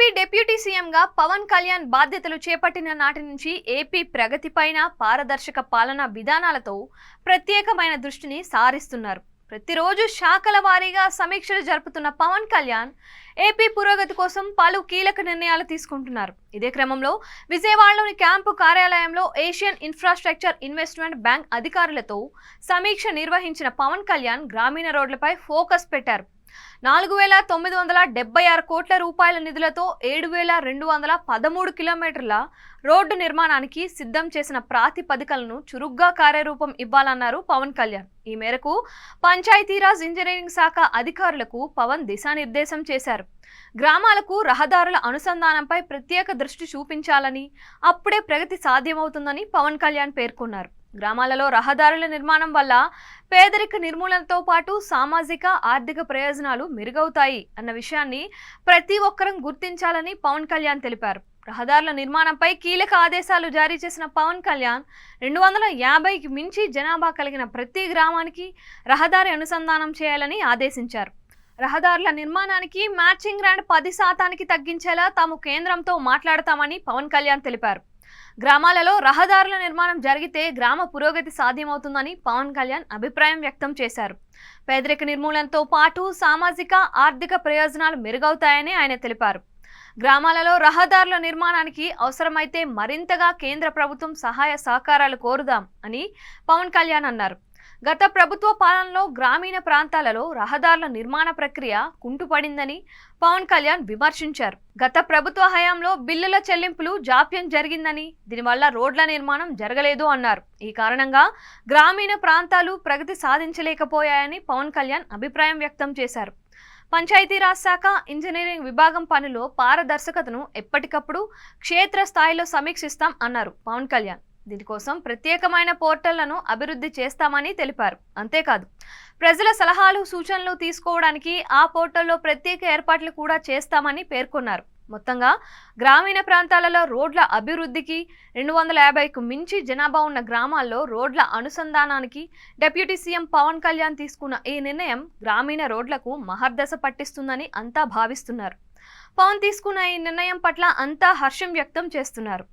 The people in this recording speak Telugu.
ఏపీ డిప్యూటీ సీఎంగా పవన్ కళ్యాణ్ బాధ్యతలు చేపట్టిన నాటి నుంచి ఏపీ ప్రగతిపైన పారదర్శక పాలనా విధానాలతో ప్రత్యేకమైన దృష్టిని సారిస్తున్నారు. ప్రతిరోజు శాఖల వారీగా సమీక్షలు జరుపుతున్న పవన్ కళ్యాణ్ ఏపీ పురోగతి కోసం పలు కీలక నిర్ణయాలు తీసుకుంటున్నారు. ఇదే క్రమంలో విజయవాడలోని క్యాంపు కార్యాలయంలో ఏషియన్ ఇన్ఫ్రాస్ట్రక్చర్ ఇన్వెస్ట్మెంట్ బ్యాంక్ అధికారులతో సమీక్ష నిర్వహించిన పవన్ కళ్యాణ్ గ్రామీణ రోడ్లపై ఫోకస్ పెట్టారు. 4,976 కోట్ల రూపాయల నిధులతో 7,213 కిలోమీటర్ల రోడ్డు నిర్మాణానికి సిద్ధం చేసిన ప్రాతిపదికలను చురుగ్గా కార్యరూపం ఇవ్వాలన్నారు పవన్ కళ్యాణ్. ఈ మేరకు పంచాయతీరాజ్ ఇంజనీరింగ్ శాఖ అధికారులకు పవన్ దిశానిర్దేశం చేశారు. గ్రామాలకు రహదారుల అనుసంధానంపై ప్రత్యేక దృష్టి చూపించాలని, అప్పుడే ప్రగతి సాధ్యమవుతుందని పవన్ కళ్యాణ్ పేర్కొన్నారు. గ్రామాలలో రహదారుల నిర్మాణం వల్ల పేదరిక నిర్మూలనతో పాటు సామాజిక ఆర్థిక ప్రయోజనాలు మెరుగవుతాయి అన్న విషయాన్ని ప్రతి ఒక్కరూ గుర్తించాలని పవన్ కళ్యాణ్ తెలిపారు. రహదారుల నిర్మాణంపై కీలక ఆదేశాలు జారీ చేసిన పవన్ కళ్యాణ్ 250కి మించి జనాభా కలిగిన ప్రతి గ్రామానికి రహదారి అనుసంధానం చేయాలని ఆదేశించారు. రహదారుల నిర్మాణానికి మ్యాచింగ్ గ్రాంట్ 10% తగ్గించేలా తాము కేంద్రంతో మాట్లాడతామని పవన్ కళ్యాణ్ తెలిపారు. గ్రామాలలో రహదారుల నిర్మాణం జరిగితే గ్రామ పురోగతి సాధ్యమవుతుందని పవన్ కళ్యాణ్ అభిప్రాయం వ్యక్తం చేశారు. పేదరిక నిర్మూలనతో పాటు సామాజిక ఆర్థిక ప్రయోజనాలు మెరుగవుతాయని ఆయన తెలిపారు. గ్రామాలలో రహదారుల నిర్మాణానికి అవసరమైతే మరింతగా కేంద్ర ప్రభుత్వం సహాయ సహకారాలు కోరుదాం అని పవన్ కళ్యాణ్ అన్నారు. గత ప్రభుత్వ పాలనలో గ్రామీణ ప్రాంతాలలో రహదారుల నిర్మాణ ప్రక్రియ కుంటుపడిందని పవన్ కళ్యాణ్ విమర్శించారు. గత ప్రభుత్వ హయాంలో బిల్లుల చెల్లింపులు జాప్యం జరిగిందని, దీనివల్ల రోడ్ల నిర్మాణం జరగలేదు అన్నారు. ఈ కారణంగా గ్రామీణ ప్రాంతాలు ప్రగతి సాధించలేకపోయాయని పవన్ కళ్యాణ్ అభిప్రాయం వ్యక్తం చేశారు. పంచాయతీరాజ్ శాఖ ఇంజనీరింగ్ విభాగం పనిలో పారదర్శకతను ఎప్పటికప్పుడు క్షేత్రస్థాయిలో సమీక్షిస్తాం అన్నారు పవన్ కళ్యాణ్. దీనికోసం ప్రత్యేకమైన పోర్టళ్లను అభివృద్ధి చేస్తామని తెలిపారు. అంతేకాదు, ప్రజల సలహాలు సూచనలు తీసుకోవడానికి ఆ పోర్టల్లో ప్రత్యేక ఏర్పాట్లు కూడా చేస్తామని పేర్కొన్నారు. మొత్తంగా గ్రామీణ ప్రాంతాలలో రోడ్ల అభివృద్ధికి, 250కు మించి జనాభా ఉన్న గ్రామాల్లో రోడ్ల అనుసంధానానికి డిప్యూటీ సీఎం పవన్ కళ్యాణ్ తీసుకున్న ఈ నిర్ణయం గ్రామీణ రోడ్లకు మహర్దశ పట్టిస్తుందని అంతా భావిస్తున్నారు. పవన్ తీసుకున్న ఈ నిర్ణయం పట్ల అంతా హర్షం వ్యక్తం చేస్తున్నారు.